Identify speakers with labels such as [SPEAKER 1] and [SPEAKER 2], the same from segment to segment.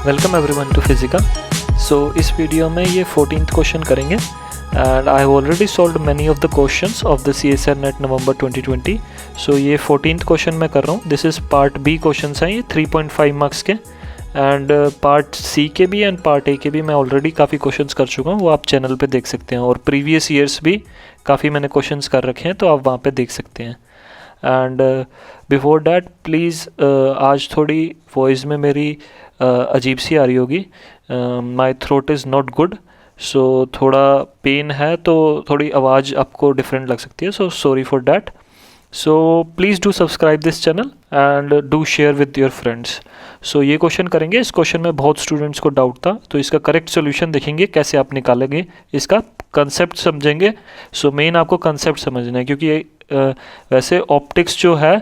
[SPEAKER 1] Welcome everyone to Physica. So इस video में ये 14th क्वेश्चन करेंगे and I have already solved many of the questions of the CSIR NET November 2020। So ये 14th question मैं कर रहा हूँ। This is part B questions हैं ये 3.5 मार्क्स के, एंड पार्ट सी के भी एंड पार्ट ए के भी मैं ऑलरेडी काफ़ी क्वेश्चंस कर चुका हूँ, वो आप चैनल पे देख सकते हैं। और प्रीवियस ईयर्स भी काफ़ी मैंने क्वेश्चंस कर रखे हैं, तो आप वहाँ पे देख सकते हैं। एंड बिफोर डैट प्लीज़ आज थोड़ी वॉइस में मेरी अजीब सी आ रही होगी। My throat is not good, so थोड़ा पेन है, तो थोड़ी आवाज़ आपको डिफरेंट लग सकती है, so sorry for that. So please do subscribe this channel and do share with your friends. So ये क्वेश्चन करेंगे। इस क्वेश्चन में बहुत स्टूडेंट्स को डाउट था, तो इसका करेक्ट सोल्यूशन देखेंगे कैसे आप निकालेंगे, इसका कंसेप्ट समझेंगे। सो मेन आपको कंसेप्ट समझना है, क्योंकि वैसे ऑप्टिक्स जो है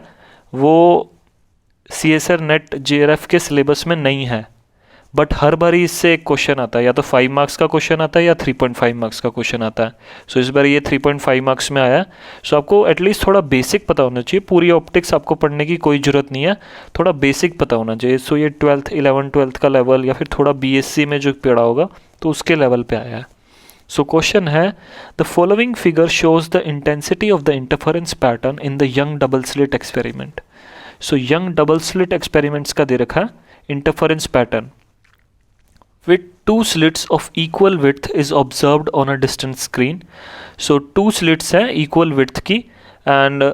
[SPEAKER 1] वो CSIR नेट JRF के सिलेबस में नहीं है, बट हर बार इससे एक क्वेश्चन आता है, या तो 5 मार्क्स का क्वेश्चन आता है या 3.5 मार्क्स का क्वेश्चन आता है। सो इस बार ये 3.5 मार्क्स में आया है। सो आपको एटलीस्ट थोड़ा बेसिक पता होना चाहिए। पूरी ऑप्टिक्स आपको पढ़ने की कोई ज़रूरत नहीं है, थोड़ा बेसिक पता होना चाहिए। सो ये 12th 11 12th का लेवल, या फिर थोड़ा BSc में जो पढ़ा होगा तो उसके लेवल पे आया है। सो क्वेश्चन है, the following figure shows the intensity of the interference pattern in the young double slit experiment. So young double slit experiments का दे रखा है interference pattern with 2 slits of equal width is observed on a distant screen. So 2 slits हैं equal width की, and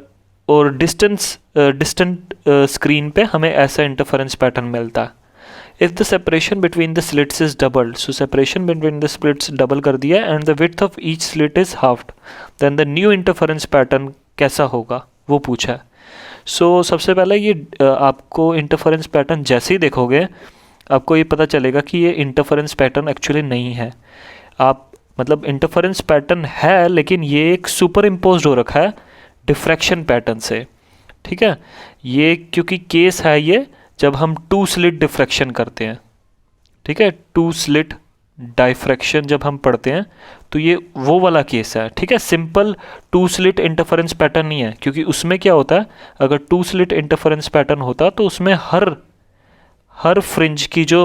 [SPEAKER 1] और distant screen पे हमें ऐसा interference pattern मिलता है। If the separation between the slits is doubled, so separation between the slits double कर दिया and the width of each slit is halved, then the new interference pattern कैसा होगा वो पूछा है। So सबसे पहले ये आपको interference pattern जैसे ही देखोगे आपको ये पता चलेगा कि ये इंटरफेरेंस पैटर्न एक्चुअली नहीं है। आप मतलब इंटरफेरेंस पैटर्न है, लेकिन ये एक सुपर इम्पोज्ड हो रखा है डिफ्रैक्शन पैटर्न से। ठीक है, ये क्योंकि केस है ये जब हम 2 स्लिट डिफ्रैक्शन करते हैं। ठीक है, 2 स्लिट डाइफ्रैक्शन जब हम पढ़ते हैं तो ये वो वाला केस है। ठीक है, सिंपल 2 स्लिट इंटरफेरेंस पैटर्न नहीं है, क्योंकि उसमें क्या होता है, अगर 2 स्लिट इंटरफेरेंस पैटर्न होता तो उसमें हर फ्रिंज की जो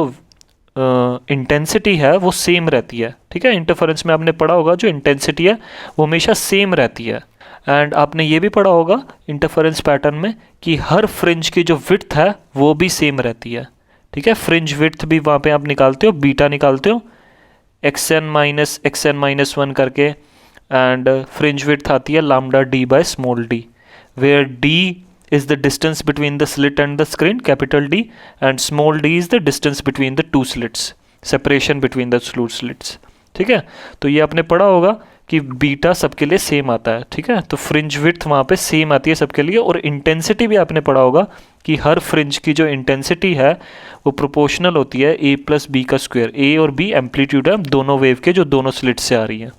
[SPEAKER 1] इंटेंसिटी है वो सेम रहती है। ठीक है, इंटरफेरेंस में आपने पढ़ा होगा जो इंटेंसिटी है वो हमेशा सेम रहती है। एंड आपने ये भी पढ़ा होगा इंटरफेरेंस पैटर्न में कि हर फ्रिंज की जो विड्थ है वो भी सेम रहती है। ठीक है, फ्रिंज विड्थ भी वहाँ पे आप निकालते हो, बीटा निकालते हो xn-1 करके, एंड फ्रिंज विड्थ आती है lambda d by small d, where d is the distance between the slit and the screen, capital D, and small d is the distance between the 2 slits, separation between the 2 slits। ठीक है, तो ये आपने पढ़ा होगा कि beta सबके लिए सेम आता है। ठीक है, तो फ्रिंज विड्थ वहाँ पे सेम आती है सबके लिए, और इंटेंसिटी भी आपने पढ़ा होगा कि हर फ्रिंज की जो इंटेंसिटी है वो प्रोपोर्शनल होती है a + b का स्क्वायर। a और b एम्पलीट्यूड है दोनों वेव के जो दोनों स्लिट से आ रही है।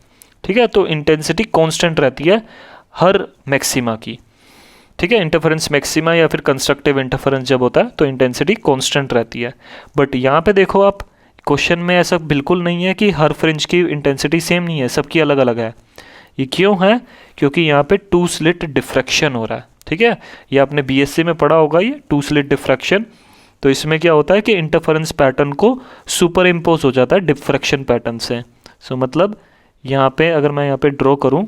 [SPEAKER 1] ठीक है, तो इंटेंसिटी कॉन्स्टेंट रहती है हर मैक्सिमा की। ठीक है, इंटरफेरेंस मैक्सिमा या फिर कंस्ट्रक्टिव इंटरफेरेंस जब होता है तो इंटेंसिटी कांस्टेंट रहती है। बट यहाँ पे देखो आप, क्वेश्चन में ऐसा बिल्कुल नहीं है कि हर फ्रिंज की इंटेंसिटी सेम नहीं है, सबकी अलग अलग है। ये क्यों है? क्योंकि यहाँ पे 2 स्लिट डिफ्रैक्शन हो रहा है। ठीक है, ये आपने BSc में पढ़ा होगा ये 2 स्लिट डिफ्रैक्शन। तो इसमें क्या होता है कि इंटरफेरेंस पैटर्न को सुपर इम्पोज हो जाता है डिफ्रैक्शन पैटर्न से। सो मतलब यहाँ पे अगर मैं यहाँ पे ड्रॉ करूँ,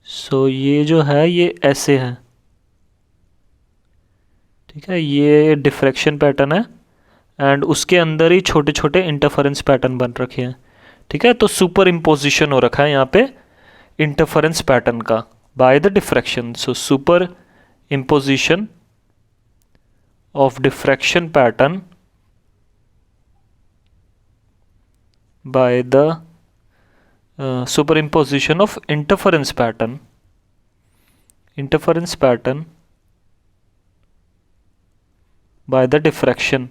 [SPEAKER 1] सो ये जो है ये ऐसे है। ठीक है, ये डिफ्रैक्शन पैटर्न है एंड उसके अंदर ही छोटे छोटे इंटरफेरेंस पैटर्न बन रखे हैं। ठीक है, तो सुपर इम्पोजिशन हो रखा है यहाँ पे इंटरफेरेंस पैटर्न का by the diffraction. So super imposition of diffraction pattern by the superimposition of interference pattern by the diffraction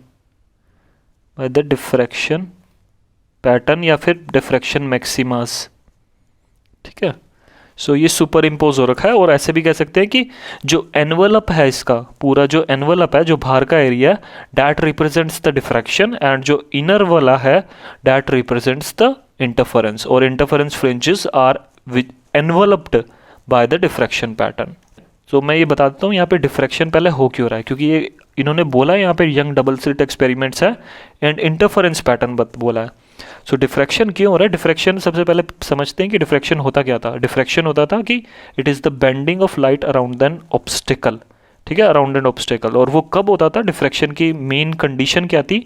[SPEAKER 1] pattern या फिर diffraction maximas। ठीक है, सो ये सुपर इम्पोज हो रखा है। और ऐसे भी कह सकते हैं कि जो एनवलप है, इसका पूरा जो एनवलप है, जो बाहर का area, that represents the diffraction, and जो इनर वाला है that represents the interference, or interference fringes are enveloped by the diffraction pattern। तो मैं ये बता देता हूँ यहाँ पे डिफ्रैक्शन पहले हो क्यों रहा है, क्योंकि ये इन्होंने बोला है यहाँ पे यंग डबल स्लिट एक्सपेरिमेंट्स है एंड इंटरफेरेंस पैटर्न बोला है। सो डिफ्रैक्शन क्यों हो रहा है? डिफ्रैक्शन सबसे पहले समझते हैं कि डिफ्रैक्शन होता क्या था। डिफ्रैक्शन होता था कि it is the bending of light around an obstacle, ठीक है, अराउंड एन ऑब्स्टिकल। और वो कब होता था? डिफ्रैक्शन की मेन कंडीशन क्या थी?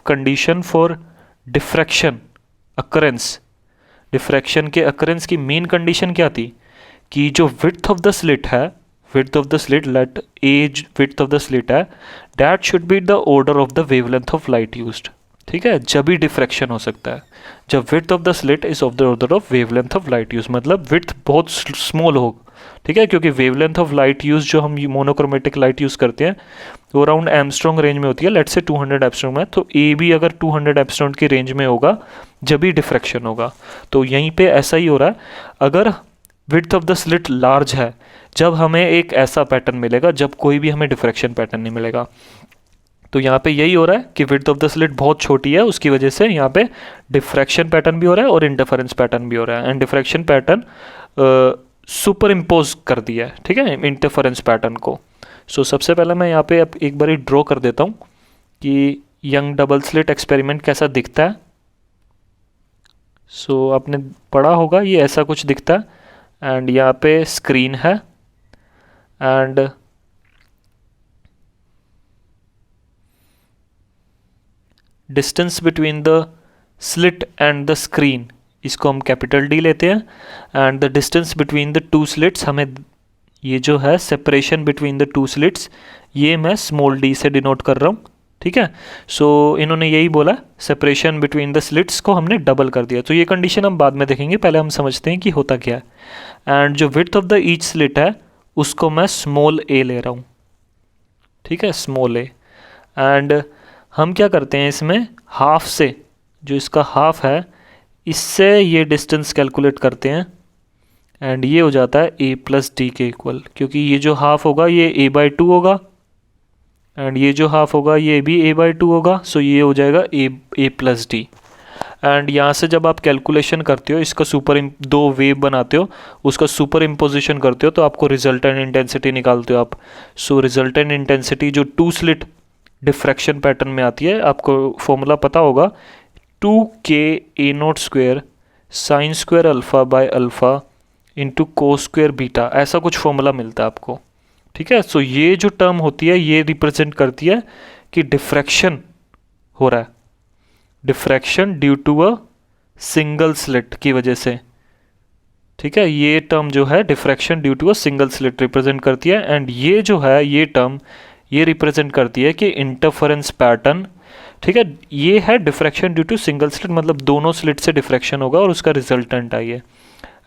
[SPEAKER 1] Condition for diffraction occurrence, diffraction के अकरेंस की मेन कंडीशन क्या थी? कि जो विड्थ ऑफ द स्लिट है, width of the slit, let as width of the slit है, that should be the order of the wavelength of light used, ठीक है, जब भी डिफ्रैक्शन हो सकता है, जब width of the slit is of the order of wavelength of light use, मतलब विड्थ बहुत स्मॉल हो, ठीक है, क्योंकि वेवलेंथ ऑफ लाइट यूज जो हम मोनोक्रोमेटिक लाइट यूज़ करते हैं वो अराउंड एमस्ट्रॉन्ग रेंज में होती है, लेट से 200 एप्सट्रॉन्ग में, तो ए भी अगर 200 एप्सट्रॉन्ग की रेंज में होगा जब भी डिफ्रैक्शन होगा। तो यहीं पे ऐसा ही हो रहा है, अगर width of the slit large है जब हमें एक ऐसा पैटर्न मिलेगा जब कोई भी हमें डिफ्रैक्शन पैटर्न नहीं मिलेगा। तो यहाँ पे यही हो रहा है कि विड्थ ऑफ द स्लिट बहुत छोटी है, उसकी वजह से यहाँ पे डिफ्रैक्शन पैटर्न भी हो रहा है और इंटरफेरेंस पैटर्न भी हो रहा है, and diffraction pattern super impose कर दिया है, ठीक है, इंटरफेरेंस पैटर्न को। सो सबसे पहले मैं यहाँ पे अब एक बार ड्रॉ कर देता हूँ कि यंग डबल स्लिट एक्सपेरिमेंट कैसा दिखता है। सो आपने पढ़ा होगा ये ऐसा कुछ दिखता है, एंड यहाँ पे स्क्रीन है, and distance between the slit and the screen, इसको हम कैपिटल डी लेते हैं, and the distance between the two slits, हमें ये जो है separation between the two slits, ये मैं स्मॉल डी से डिनोट कर रहा हूँ, ठीक है। सो इन्होंने यही बोला, सेपरेशन बिटवीन द स्लिट्स को हमने डबल कर दिया। तो ये कंडीशन हम बाद में देखेंगे, पहले हम समझते हैं कि होता क्या है। एंड जो width of the each slit है उसको मैं स्मॉल ए ले रहा हूँ, ठीक है, स्मॉल ए। एंड हम क्या करते हैं इसमें, हाफ से, जो इसका हाफ है इससे ये डिस्टेंस कैलकुलेट करते हैं, एंड ये हो जाता है a प्लस डी के इक्वल, क्योंकि ये जो हाफ होगा ये a/2 होगा, एंड ये जो हाफ होगा ये भी a/2 होगा, सो ये हो जाएगा a प्लस डी। एंड यहाँ से जब आप कैलकुलेशन करते हो, इसका दो वेव बनाते हो, उसका सुपर इम्पोजिशन करते हो, तो आपको रिजल्टेंट इंटेंसिटी निकालते हो आप। सो रिजल्टेंट इंटेंसिटी जो टू स्लिट डिफ्रैक्शन पैटर्न में आती है, आपको फॉर्मूला पता होगा, 2k/a0² sine square alpha bye alpha into cos square beta, ऐसा कुछ फॉर्मूला मिलता है आपको, ठीक है। सो ये जो टर्म होती है ये रिप्रेजेंट करती है कि डिफ्रैक्शन हो रहा है, diffraction due to a single slit की वजह से, ठीक है। ये टर्म जो है diffraction due to a single slit represent करती है, एंड ये जो है ये टर्म ये रिप्रेजेंट करती है कि इंटरफेरेंस पैटर्न, ठीक है, ये है diffraction due to single slit, मतलब दोनों स्लिट से डिफ्रैक्शन होगा और उसका रिजल्टेंट आई है।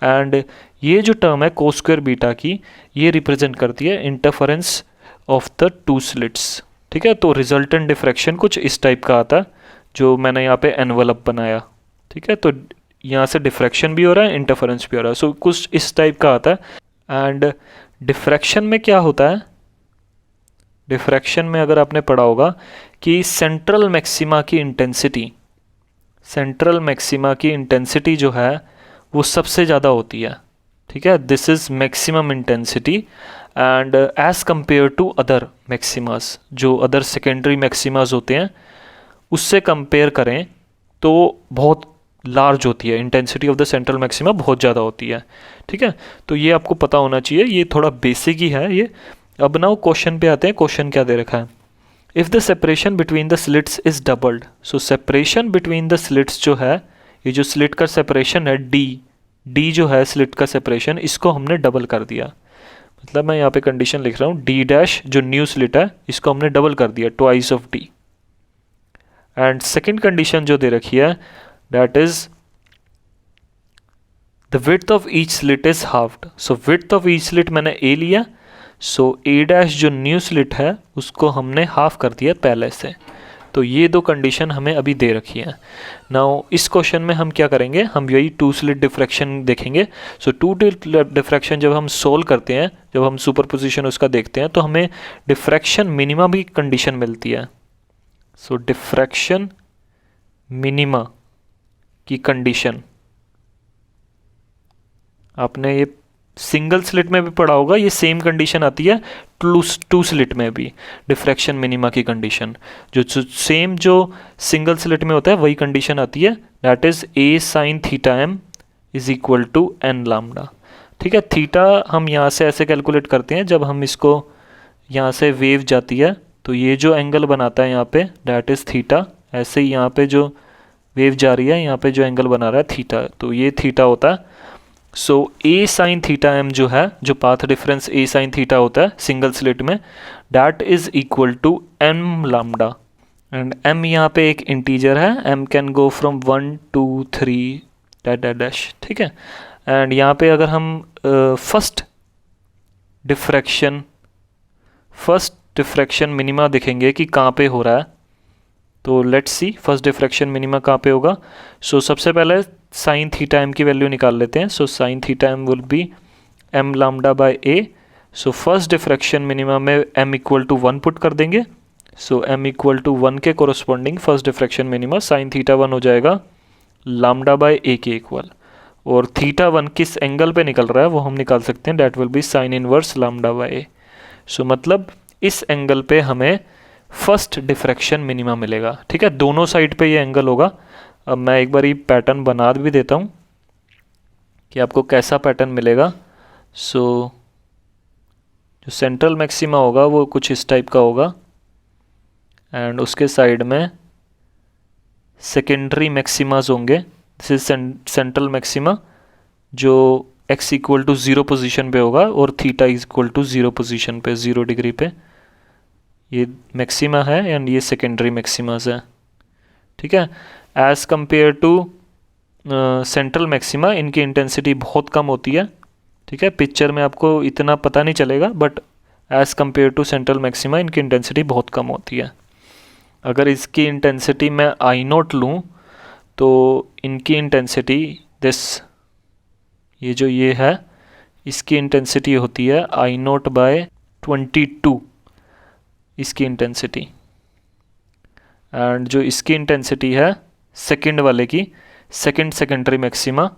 [SPEAKER 1] एंड ये जो टर्म है कोस स्क्वायर बीटा की, ये रिप्रेजेंट करती है interference of the two slits, ठीक है। तो रिजल्टेंट डिफ्रैक्शन कुछ इस टाइप का आता है, जो मैंने यहाँ पे एनवलप बनाया, ठीक है। तो यहाँ से डिफ्रैक्शन भी हो रहा है, इंटरफेरेंस भी हो रहा है, सो कुछ इस टाइप का आता है। एंड डिफ्रैक्शन में क्या होता है, डिफ्रैक्शन में अगर आपने पढ़ा होगा कि सेंट्रल मैक्सिमा की इंटेंसिटी, सेंट्रल मैक्सिमा की इंटेंसिटी जो है वो सबसे ज़्यादा होती है, ठीक है, this is maximum intensity, and as compare to other maximas, जो अदर सेकेंडरी मैक्सिमास होते हैं उससे कंपेयर करें तो बहुत लार्ज होती है, intensity of the central maxima बहुत ज़्यादा होती है, ठीक है। तो ये आपको पता होना चाहिए, ये थोड़ा बेसिक ही है ये। अब ना क्वेश्चन पे आते हैं, क्वेश्चन क्या दे रखा है, if the separation between the slits is doubled, so separation between the slits जो है, ये जो स्लिट का सेपरेशन है डी जो है स्लिट का सेपरेशन, इसको हमने डबल कर दिया, मतलब मैं यहाँ पे कंडीशन लिख रहा हूँ, डी डैश जो न्यू स्लिट है इसको हमने डबल कर दिया, twice of D. And second condition जो दे रखी है, that is the width of each slit is halved, so width of each slit मैंने ए लिया, सो ए डैश जो न्यू स्लिट है उसको हमने हाफ कर दिया पहले से। तो ये दो कंडीशन हमें अभी दे रखी है। नाउ इस क्वेश्चन में हम क्या करेंगे, हम यही टू स्लिट डिफ्रैक्शन देखेंगे। सो टू स्लिट डिफ्रैक्शन जब हम सोल्व करते हैं, जब हम सुपरपोजिशन उसका देखते हैं, तो हमें डिफ्रैक्शन मिनिमा भी कंडीशन मिलती है। सो डिफ्रैक्शन मिनिमा की कंडीशन आपने ये सिंगल स्लिट में भी पढ़ा होगा, ये सेम कंडीशन आती है टू स्लिट में भी, डिफ्रैक्शन मिनिमा की कंडीशन जो सेम जो सिंगल स्लिट में होता है वही कंडीशन आती है, that is a sine theta m is equal to n lambda. ठीक है, थीटा हम यहाँ से ऐसे कैलकुलेट करते हैं, जब हम इसको यहाँ से वेव जाती है तो ये जो एंगल बनाता है यहाँ पे दैट इज़ थीटा, ऐसे ही यहाँ पे जो वेव जा रही है यहाँ पे जो एंगल बना रहा है थीटा, तो ये थीटा होता है। So a sine theta m जो है, जो path difference a sine theta होता है सिंगल स्लिट में, that is equal to m lambda, and m यहाँ पे एक इंटीजर है, m can go from 1 2 3 dash dash dash. ठीक है, एंड यहाँ पे अगर हम फर्स्ट डिफ्रैक्शन मिनिमा देखेंगे कि कहाँ पे हो रहा है, तो let's see first diffraction minima कहाँ पे होगा। सो सबसे पहले साइन थीटा एम की वैल्यू निकाल लेते हैं। So sine theta m will be m lambda by a. So first diffraction minima में एम इक्वल टू 1 पुट कर देंगे। सो एम इक्वल टू 1 के corresponding first diffraction minima sine theta 1 हो जाएगा लाम्डा बाय ए के इक्वल, और theta 1 किस angle पे निकल रहा है वो हम निकाल सकते हैं, that will be sine inverse lambda by a. So मतलब इस एंगल पे हमें फर्स्ट डिफ्रैक्शन मिनिमा मिलेगा। ठीक है, दोनों साइड पे ये एंगल होगा। अब मैं एक बार ये पैटर्न बना भी देता हूँ कि आपको कैसा पैटर्न मिलेगा। सो जो सेंट्रल मैक्सिमा होगा वो कुछ इस टाइप का होगा, एंड उसके साइड में सेकेंडरी मैक्सिमाज होंगे। दिस इज सेंट्रल मैक्सिमा जो x इक्वल टू 0 पोजिशन पे होगा और theta is equal to 0 position पे, 0 डिग्री पे ये मैक्सिमा है, एंड ये सेकेंडरी मैक्सिमाज है। ठीक है, as compare to central maxima इनकी इंटेंसिटी बहुत कम होती है। ठीक है, पिक्चर में आपको इतना पता नहीं चलेगा, but as compare to central maxima इनकी इंटेंसिटी बहुत कम होती है। अगर इसकी इंटेंसिटी मैं आई नोट लूँ तो इनकी इंटेंसिटी ये जो ये है इसकी इंटेंसिटी होती है आई नोट बाय 22 इसकी इंटेंसिटी, एंड जो इसकी इंटेंसिटी है सेकंड वाले की, सेकेंडरी मैक्सिमा,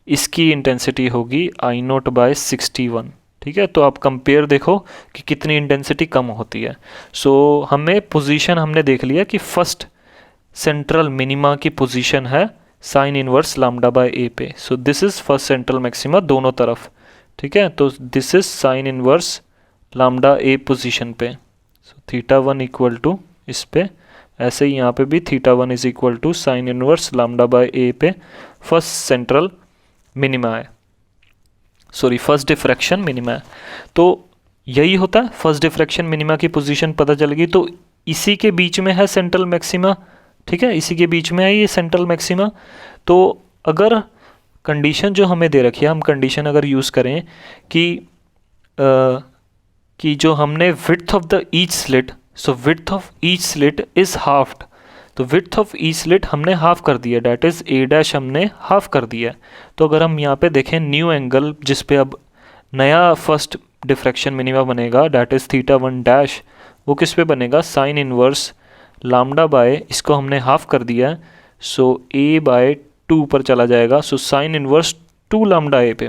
[SPEAKER 1] इसकी इंटेंसिटी होगी आई नोट बाय 61। ठीक है, तो आप कंपेयर देखो कि कितनी इंटेंसिटी कम होती है। सो हमें पोजीशन हमने देख लिया कि फर्स्ट सेंट्रल मिनिमा की पोजीशन है sine inverse lambda by a पे। So this is first central maxima दोनों तरफ। ठीक है, तो this is sine inverse lambda a position पे। सो थीटा 1 इक्वल टू इस पे, ऐसे ही यहाँ पे भी theta 1 is equal to sine inverse lambda by a पे फर्स्ट सेंट्रल मिनिमा है, सॉरी फर्स्ट डिफ्रैक्शन मिनिमा है। तो यही होता है, फर्स्ट डिफ्रैक्शन मिनिमा की पोजीशन पता चल गई तो इसी के बीच में है सेंट्रल मैक्सिमा। ठीक है, इसी के बीच में है ये सेंट्रल मैक्सिमा। तो अगर कंडीशन जो हमें दे रखी है, हम कंडीशन अगर यूज़ करें कि जो हमने width of the each slit, so width of each slit is halved, तो विड्थ ऑफ ईच स्लिट हमने हाफ कर दिया, डैट इज़ ए डैश हमने हाफ कर दिया। तो अगर हम यहाँ पे देखें न्यू एंगल जिस पे अब नया फर्स्ट डिफ्रैक्शन मिनिमा बनेगा, डैट इज़ थीटा 1 डैश, वो किस पे बनेगा, साइन इनवर्स लाम्डा बाय, इसको हमने हाफ कर दिया है, सो ए बाय 2 पर चला जाएगा। सो साइन इनवर्स 2 लाम्डा ए पे,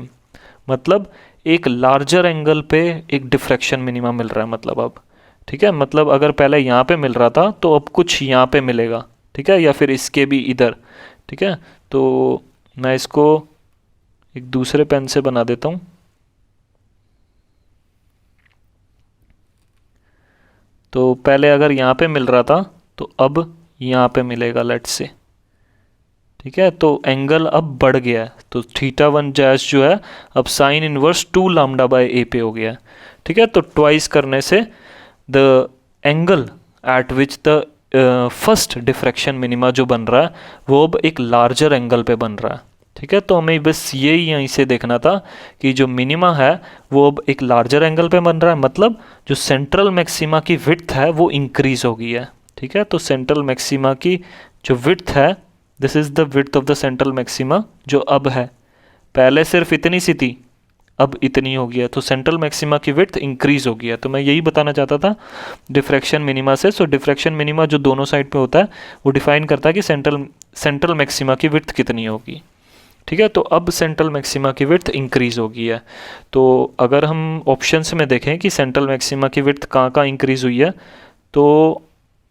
[SPEAKER 1] मतलब एक लार्जर एंगल पे एक डिफ्रैक्शन मिनिमा मिल रहा है मतलब अब। ठीक है, मतलब अगर पहले यहाँ पे मिल रहा था तो अब कुछ यहाँ पे मिलेगा। ठीक है, या फिर इसके भी इधर। ठीक है, तो मैं इसको एक दूसरे पेन से बना देता हूँ। तो पहले अगर यहाँ पे मिल रहा था तो अब यहाँ पे मिलेगा, लेट्स से। ठीक है, तो एंगल अब बढ़ गया है, तो थीटा 1 डैश जो है अब sine inverse 2 lambda by a पे हो गया है। ठीक है, तो ट्वाइस करने से the angle eight which the first diffraction minima जो बन रहा है वो अब एक लार्जर एंगल पे बन रहा है। ठीक है, तो हमें बस यही यहीं से देखना था कि जो मिनिमा है वो अब एक लार्जर एंगल पे बन रहा है, मतलब जो सेंट्रल मैक्सिमा की विड्थ है वो इंक्रीज हो गई है। ठीक है, तो सेंट्रल मैक्सिमा की जो विड्थ है, this is the width of the central maxima, जो अब है, पहले सिर्फ इतनी सी थी अब इतनी हो गया, तो सेंट्रल मैक्सिमा की विड्थ इंक्रीज हो गया। तो मैं यही बताना चाहता था डिफ्रैक्शन मिनिमा से। सो डिफ्रैक्शन मिनिमा जो दोनों साइड पे होता है वो डिफाइन करता है कि सेंट्रल मैक्सिमा की विड्थ कितनी होगी। ठीक है, तो अब सेंट्रल मैक्सिमा की विड्थ इंक्रीज़ हो गई है। तो अगर हम ऑप्शंस में देखें कि सेंट्रल मैक्सिमा की विड्थ कहाँ कहाँ इंक्रीज़ हुई है, तो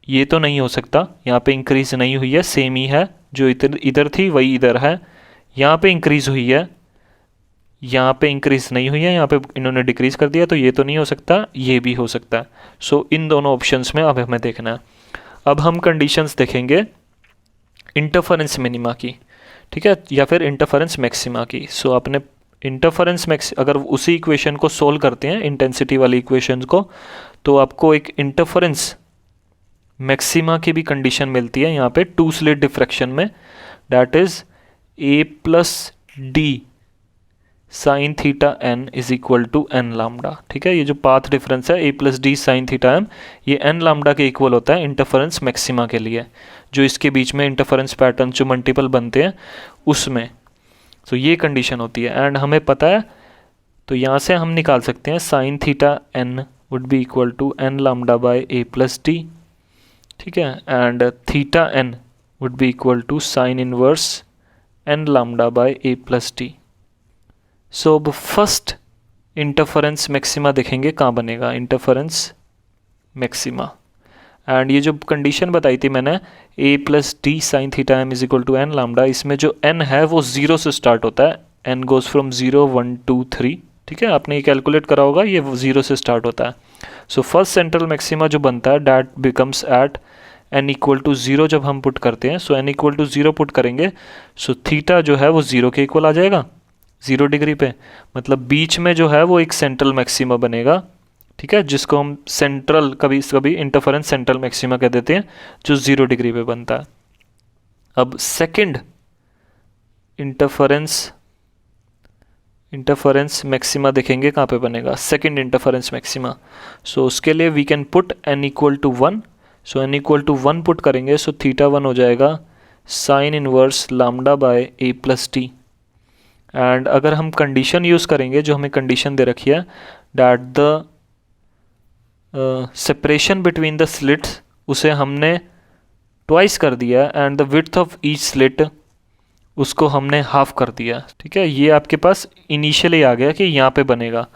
[SPEAKER 1] ये तो नहीं हो सकता, यहाँ पे इंक्रीज़ नहीं हुई है, सेम ही है, जो इधर इधर थी वही इधर है। यहाँ पे इंक्रीज़ हुई है, यहाँ पे इंक्रीज़ नहीं हुई है, यहाँ पे इन्होंने डिक्रीज़ कर दिया, तो ये तो नहीं हो सकता, ये भी हो सकता है। सो इन दोनों ऑप्शंस में अब हमें देखना है। अब हम कंडीशंस देखेंगे इंटरफेरेंस मिनिमा की, ठीक है, या फिर इंटरफेरेंस मैक्सिमा की। सो आपने इंटरफेरेंस मैक्स अगर उसी इक्वेशन को सोल्व करते हैं, इंटेंसिटी वाली इक्वेशन को, तो आपको एक इंटरफेरेंस मैक्सिमा की भी कंडीशन मिलती है यहाँ पे टू स्लिट डिफ्रैक्शन में, that is a plus d sine theta n is equal to n lambda. ठीक है, ये जो पाथ डिफरेंस है a plus d sine theta m, ये एन लामडा के इक्वल होता है इंटरफेरेंस मैक्सिमा के लिए, जो इसके बीच में इंटरफेरेंस पैटर्न जो मल्टीपल बनते हैं उसमें। तो ये कंडीशन होती है एंड हमें पता है, तो यहाँ से हम निकाल सकते हैं sine theta n would be equal to n lambda by a plus d. ठीक है, and theta n would be equal to sine inverse n lambda by a plus d. So अब फर्स्ट इंटरफेरेंस मैक्सिमा देखेंगे कहाँ बनेगा, interference maxima. And ये जो condition बताई थी मैंने a plus d sine theta m is equal to n lambda, इसमें जो एन है वो 0 से स्टार्ट होता है, एन गोज फ्रॉम 0 1 2 3। ठीक है, आपने ये कैलकुलेट करा होगा, ये 0 से स्टार्ट होता है। सो फर्स्ट सेंट्रल मैक्सिमा जो बनता है that becomes at n equal to 0 जब हम पुट करते हैं, so n equal to 0 put करेंगे, सो थीटा जो है वो 0 के इक्वल आ जाएगा 0 डिग्री पे, मतलब बीच में जो है वो एक सेंट्रल मैक्सिमा बनेगा। ठीक है, जिसको हम सेंट्रल कभी कभी इंटरफेरेंस सेंट्रल मैक्सिमा कह देते हैं, जो 0 डिग्री पे बनता है। अब सेकंड इंटरफेरेंस मैक्सिमा देखेंगे कहाँ पे बनेगा, सेकंड इंटरफेरेंस मैक्सिमा। सो उसके लिए we can put n equal to 1, so n equal to 1 put करेंगे, सो थीटा 1 हो जाएगा sine inverse lambda by a plus t. And अगर हम कंडीशन यूज़ करेंगे, जो हमें कंडीशन दे रखी है that the separation between the slits, उसे हमने ट्वाइस कर दिया and the width of each slit उसको हमने हाफ कर दिया। ठीक है, ये आपके पास इनिशियली आ गया कि यहाँ पे बनेगा।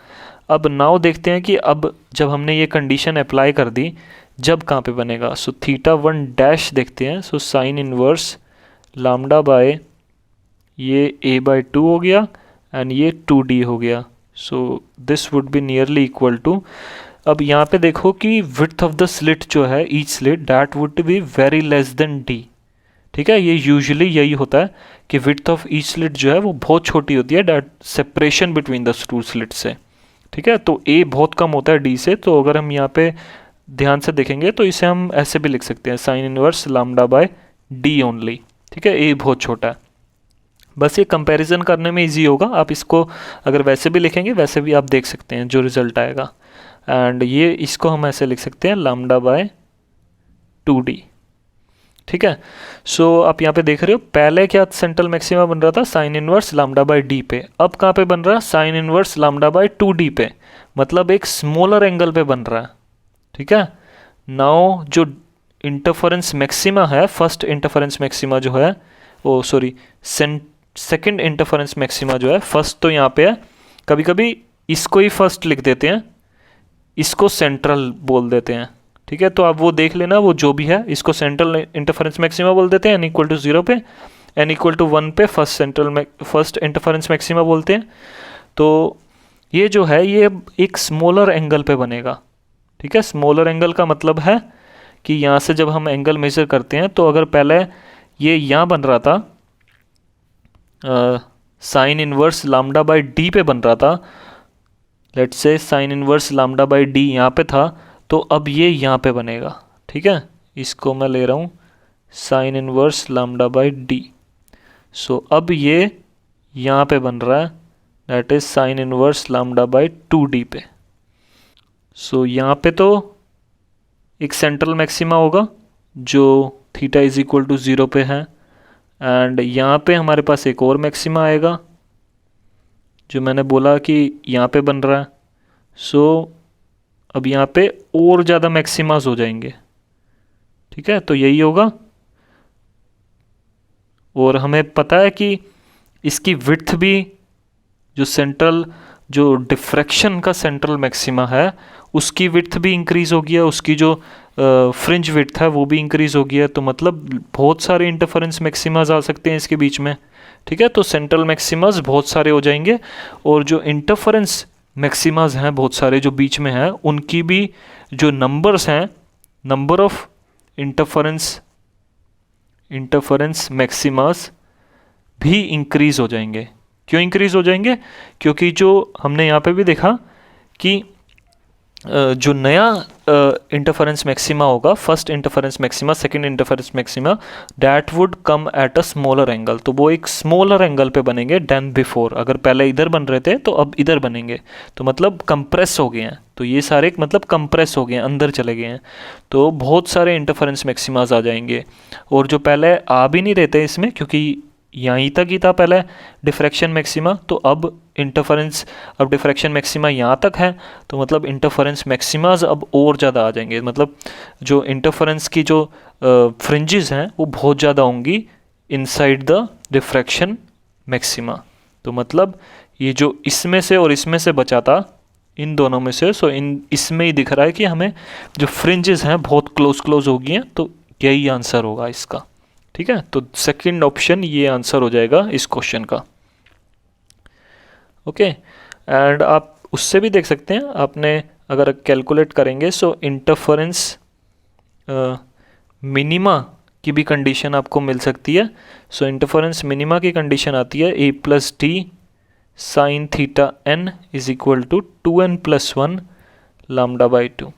[SPEAKER 1] अब नाउ देखते हैं कि अब जब हमने ये कंडीशन अप्लाई कर दी, जब कहाँ पे बनेगा। सो थीटा 1 डैश देखते हैं, so sine inverse lambda by ये a बाई 2 हो गया एंड ये 2d हो गया। So this would be nearly equal to, अब यहाँ पे देखो कि विड्थ ऑफ द स्लिट जो है each slit that would be very less than d। ठीक है, ये यूजुअली यही होता है कि विड्थ ऑफ ईच स्लिट जो है वो बहुत छोटी होती है that separation between the two slit से। ठीक है, तो a बहुत कम होता है d से, तो अगर हम यहाँ पे ध्यान से देखेंगे तो इसे हम ऐसे भी लिख सकते हैं sine inverse lambda by d only. ठीक है, a बहुत छोटा है, बस ये कंपैरिजन करने में इजी होगा। आप इसको अगर वैसे भी लिखेंगे वैसे भी आप देख सकते हैं जो रिजल्ट आएगा। एंड ये इसको हम ऐसे लिख सकते हैं लामडा बाय 2d। ठीक है, सो आप यहाँ पे देख रहे हो पहले क्या सेंट्रल मैक्सिमा बन रहा था sine inverse lambda by d पे, अब कहाँ पे बन रहा है sine inverse lambda by 2d पे, मतलब एक स्मॉलर एंगल पे बन रहा है। ठीक है, नाउ जो इंटरफेरेंस मैक्सिमा है, फर्स्ट इंटरफेरेंस मैक्सिमा जो है, ओ सॉरी सेकंड इंटरफेरेंस मैक्सिमा जो है, फर्स्ट तो यहाँ पे है, कभी कभी इसको ही फर्स्ट लिख देते हैं, इसको सेंट्रल बोल देते हैं। ठीक है, तो आप वो देख लेना, वो जो भी है इसको सेंट्रल इंटरफेरेंस मैक्सिमा बोल देते हैं, एन इक्वल टू 0 पे, एन इक्वल टू 1 पे फर्स्ट इंटरफेरेंस मैक्सिमा बोलते हैं। तो ये जो है ये एक स्मॉलर एंगल पे बनेगा। ठीक है, स्मॉलर एंगल का मतलब है कि यहाँ से जब हम एंगल मेजर करते हैं, तो अगर पहले ये यहाँ बन रहा था sine inverse lambda by d पे बन रहा था, let's say sine inverse lambda by d यहाँ पे था, तो अब ये यहाँ पे बनेगा। ठीक है, इसको मैं ले रहा हूँ sine inverse lambda by d। So अब ये यहाँ पे बन रहा है, that is sine inverse lambda by 2d पे। सो यहाँ पे तो एक सेंट्रल मैक्सिमा होगा जो थीटा इज इक्वल टू 0 पे है, एंड यहाँ पे हमारे पास एक और मैक्सिमा आएगा जो मैंने बोला कि यहाँ पे बन रहा है। सो अब यहाँ पे और ज़्यादा मैक्सिमास हो जाएंगे। ठीक है, तो यही होगा, और हमें पता है कि इसकी विड्थ भी जो डिफ्रैक्शन का सेंट्रल मैक्सिमा है उसकी विड्थ भी इंक्रीज़ हो गया, उसकी जो फ्रिंज विड्थ है वो भी इंक्रीज़ हो गया। तो मतलब बहुत सारे इंटरफेरेंस मैक्सिमाज आ सकते हैं इसके बीच में, ठीक है। तो सेंट्रल मैक्सिमाज बहुत सारे हो जाएंगे और जो इंटरफेरेंस मैक्सिमाज हैं बहुत सारे जो बीच में हैं उनकी भी जो नंबर्स हैं, नंबर ऑफ इंटरफेरेंस मैक्सिमाज भी इंक्रीज़ हो जाएंगे। क्यों इंक्रीज़ हो जाएंगे? क्योंकि जो हमने यहाँ पे भी देखा कि जो नया इंटरफेरेंस मैक्सिमा होगा, first interference maxima, second interference maxima, that would come at a smaller angle. तो वो एक स्मॉलर एंगल पे बनेंगे देन बिफोर। अगर पहले इधर बन रहे थे तो अब इधर बनेंगे, तो मतलब कंप्रेस हो गए हैं। तो ये सारे मतलब कंप्रेस हो गए हैं, अंदर चले गए हैं। तो बहुत सारे इंटरफेरेंस मैक्सिमाज आ जाएंगे और जो पहले आ भी नहीं रहते इसमें, क्योंकि यहीं तक ही था पहले डिफ्रैक्शन मैक्सिमा, तो अब डिफ्रैक्शन मैक्सिमा यहाँ तक है, तो मतलब इंटरफेरेंस मैक्सिमाज अब और ज़्यादा आ जाएंगे। मतलब जो इंटरफेरेंस की जो फ्रिंजेस हैं वो बहुत ज़्यादा होंगी इनसाइड द डिफ्रैक्शन मैक्सिमा। तो मतलब ये जो इसमें से और इसमें से बचा था, इन दोनों में से, सो इसमें ही दिख रहा है कि हमें जो फ्रिंजेस हैं बहुत क्लोज हो गई हैं। तो यही आंसर होगा इसका, ठीक है। तो सेकंड ऑप्शन ये आंसर हो जाएगा इस क्वेश्चन का, ओके। एंड आप उससे भी देख सकते हैं, आपने अगर कैलकुलेट करेंगे सो इंटरफेरेंस मिनिमा की भी कंडीशन आपको मिल सकती है। सो इंटरफेरेंस मिनिमा की कंडीशन आती है a plus T sine theta n is equal to 2n+1 lambda by 2।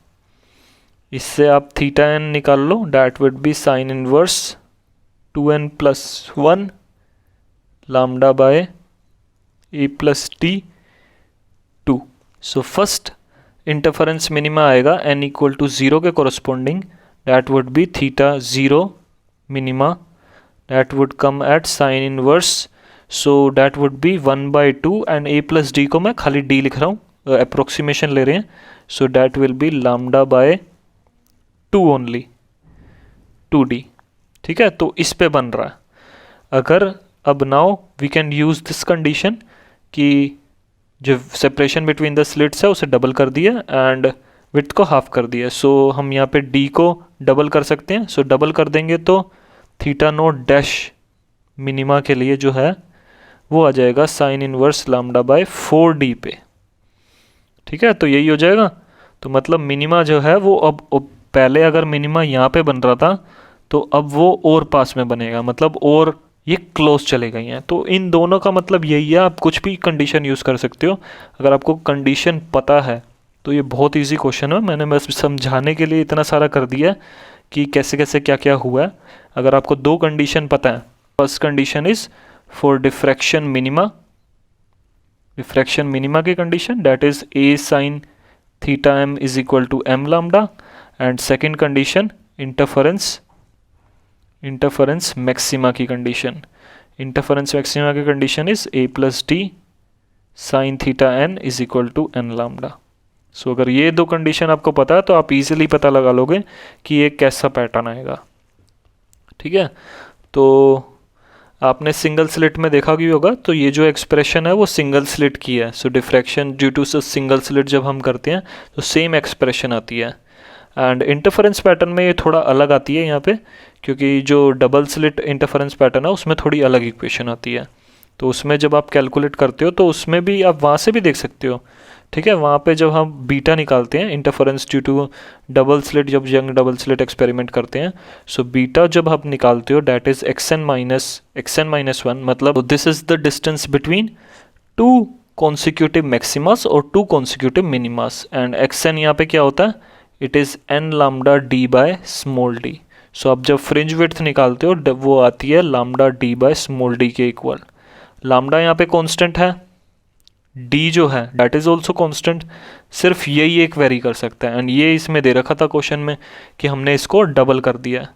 [SPEAKER 1] इससे आप थीटा n निकाल लो, that would be sine inverse 2n+1 lambda by a plus t 2। So first interference minima आएगा n equal to 0 के corresponding, that would be theta 0 minima, that would come at sine inverse, so that would be 1/2 and a plus D को मैं खाली d लिख रहा हूँ, approximation ले रहे हैं। So that will be lambda by 2 only, 2d, ठीक है। तो इस पे बन रहा है। अगर अब now we can use this condition कि जो सेपरेशन बिटवीन द स्लिट्स है उसे डबल कर दिया एंड विड्थ को हाफ कर दिया। सो हम यहाँ पे d को डबल कर सकते हैं। सो डबल कर देंगे तो थीटा नोट डैश मिनिमा के लिए जो है वो आ जाएगा sine inverse lambda by 4d पे, ठीक है। तो यही हो जाएगा। तो मतलब मिनिमा जो है वो अब पहले अगर मिनिमा यहाँ पे बन रहा था तो अब वो और पास में बनेगा, मतलब और ये क्लोज चले गई हैं। तो इन दोनों का मतलब यही है, आप कुछ भी कंडीशन यूज़ कर सकते हो। अगर आपको कंडीशन पता है तो ये बहुत इजी क्वेश्चन है। मैंने बस समझाने के लिए इतना सारा कर दिया कि कैसे कैसे क्या क्या हुआ है। अगर आपको दो कंडीशन पता है, first condition is for diffraction minima की condition, that is a sine theta m is equal to m lambda, and second condition interference maxima की कंडीशन। इंटरफेरेंस मैक्सिमा की condition is a plus T sine theta n is equal to n lambda. So अगर ये दो condition आपको पता है तो आप इजीली पता लगा लोगे कि ये कैसा पैटर्न आएगा, ठीक है। तो आपने सिंगल स्लिट में देखा भी होगा, तो ये जो एक्सप्रेशन है वो सिंगल स्लिट की है। So diffraction due to single slit जब हम करते हैं तो सेम एक्सप्रेशन आती है। एंड इंटरफेरेंस पैटर्न में ये थोड़ा अलग आती है यहाँ पे, क्योंकि जो डबल स्लिट इंटरफेरेंस पैटर्न है उसमें थोड़ी अलग इक्वेशन आती है। तो उसमें जब आप कैलकुलेट करते हो तो उसमें भी आप वहाँ से भी देख सकते हो, ठीक है। वहाँ पे जब हम बीटा निकालते हैं interference due to double slit, जब यंग डबल स्लिट एक्सपेरिमेंट करते हैं, सो बीटा जब आप निकालते हो डैट इज xn माइनस 1, मतलब this is the distance between two consecutive maximas और two consecutive minimas. And xn यहाँ पे क्या होता है, it is n lambda d by small d। So आप जब फ्रिंज विड्थ निकालते हो वो आती है lambda d by small d के इक्वल। लैम्डा यहाँ पे कांस्टेंट है, d जो है दैट इज़ ऑल्सो कांस्टेंट, सिर्फ यही एक वेरी कर सकता है। एंड ये इसमें दे रखा था क्वेश्चन में कि हमने इसको डबल कर दिया है,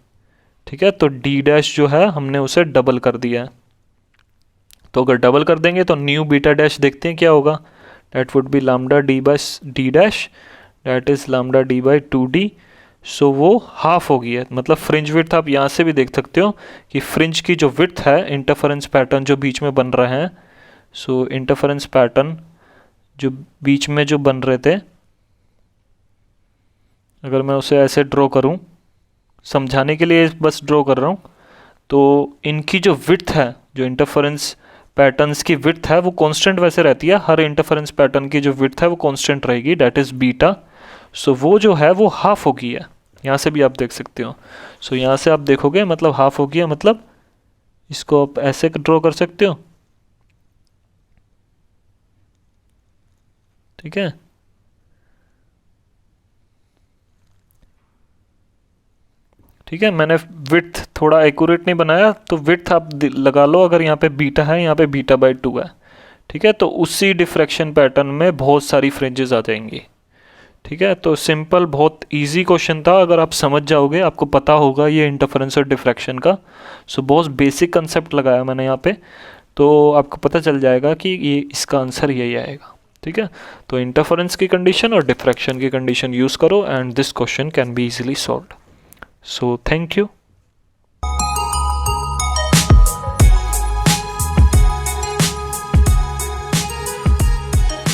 [SPEAKER 1] ठीक है। तो d डैश जो है हमने उसे डबल कर दिया है। तो अगर डबल कर देंगे तो न्यू बीटा डैश देखते हैं क्या होगा, that would be lambda d by d dash, that is lambda d by 2d। So वो हाफ हो गई है, मतलब फ्रिंज विड्थ आप यहाँ से भी देख सकते हो कि फ्रिंज की जो विड्थ है, इंटरफेरेंस पैटर्न जो बीच में बन रहे हैं, सो इंटरफेरेंस पैटर्न जो बीच में जो बन रहे थे, अगर मैं उसे ऐसे ड्रॉ करूँ, समझाने के लिए बस ड्रॉ कर रहा हूँ, तो इनकी जो विड्थ है, जो इंटरफेरेंस पैटर्न्स की विड्थ है वो कांस्टेंट वैसे रहती है, हर इंटरफेरेंस पैटर्न की जो विड्थ है वो कांस्टेंट रहेगी, दैट इज़ बीटा। सो वो जो है वो हाफ हो गई है, यहाँ से भी आप देख सकते हो। सो यहाँ से आप देखोगे मतलब हाफ हो गया, मतलब इसको आप ऐसे ड्रॉ कर सकते हो, ठीक है। ठीक है, मैंने विड्थ थोड़ा एक्यूरेट नहीं बनाया, तो विड्थ आप लगा लो, अगर यहाँ पे बीटा है, यहाँ पे बीटा बाई 2 है, ठीक है। तो उसी डिफ्रैक्शन पैटर्न में बहुत सारी फ्रिंजेस आ जाएंगी, ठीक है। तो सिंपल बहुत इजी क्वेश्चन था, अगर आप समझ जाओगे, आपको पता होगा ये इंटरफेरेंस और डिफ्रैक्शन का। सो बहुत बेसिक कंसेप्ट लगाया मैंने यहाँ पे, तो आपको पता चल जाएगा कि ये इसका आंसर यही आएगा, ठीक है। तो इंटरफेरेंस की कंडीशन और डिफ्रैक्शन की कंडीशन यूज़ करो and this question can be easily solved. So thank you.